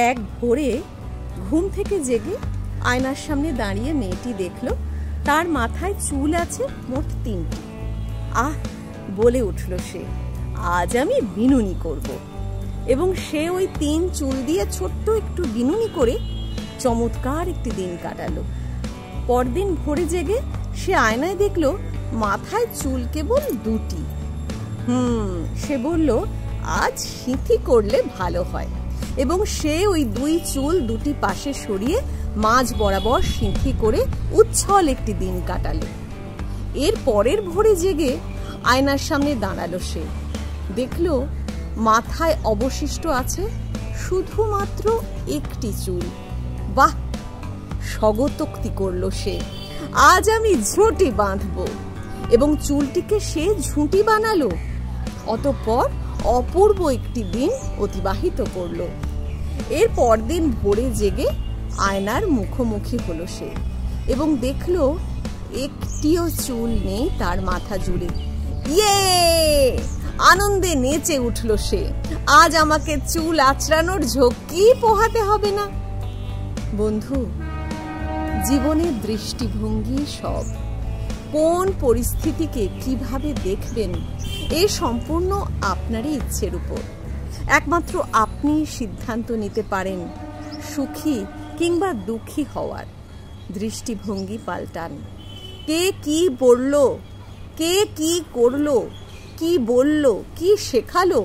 এক ভোরে ঘুম থেকে জেগে আয়নার সামনে দাঁড়িয়ে মেয়েটি দেখল তার মাথায় চুল আছে মোট 3টি। আহ বলে উঠল সে, আজ আমি বিনুনি করব। এবং সে ওই 3 চুল দিয়ে ছোট্ট একটু বিনুনি করে চমৎকার একটি দিন কাটালো। পরদিন ভোরে জেগে সে আয়নায় দেখল মাথায় চুল কেবল 2টি। সে বলল, আজ সিঁথি করলে ভালো হয়। এবং সে ওই 2 চুল 2টি পাশে সরিয়ে মাঝ বরাবর সিঁথি করে উচ্ছল একটি দিন কাটালো। এর পরের ভোরে জেগে আয়নার সামনে দাঁড়ালো সে, দেখল মাথায় অবশিষ্ট আছে শুধুমাত্র 1টি চুল। বাহ, স্বগতোক্তি করল সে, আজ আমি ঝুঁটি বাঁধবো। এবং চুলটিকে সে ঝুঁটি বানালো। অতঃপর অপূর্ব একটি দিন অতিবাহিত করল। এর পরদিন ভোরে জেগে আয়নার মুখোমুখি হলো সে এবং দেখল একটিও চুল নেই তার মাথা জুড়ে। ইয়ে, আনন্দে নেচে উঠল সে, আজ আমাকে চুল আঁচড়ানোর ঝক্কি পোহাতে হবে না। বন্ধু, জীবনের দৃষ্টিভঙ্গি সব। কোন পরিস্থিতিকে কিভাবে দেখবেন এ সম্পূর্ণ আপনারই ইচ্ছের উপর। একমাত্র আপনি সিদ্ধান্ত নিতে পারেন সুখী কিংবা দুঃখী হওয়ার। দৃষ্টিভঙ্গি পাল্টান। কে কি বলল, কে কি করলো, কি বলল, কি শেখালো,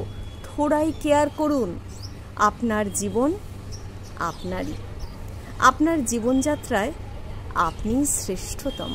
থোড়াই কেয়ার করুন। আপনার জীবন আপনারই। আপনার জীবনযাত্রায় আপনি শ্রেষ্ঠতম।